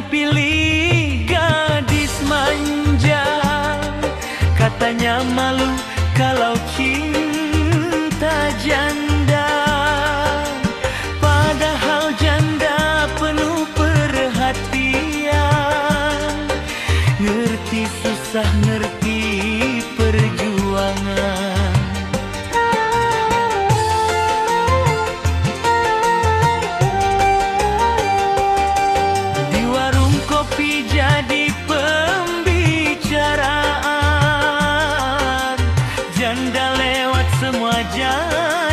yang pilih gadis manja. Katanya malu kalau cinta janda, padahal janda penuh perhatian. Ngerti susah, ngerti perjuangan. Di warung kopi jadi pembicaraan, janda lewat semua jalan.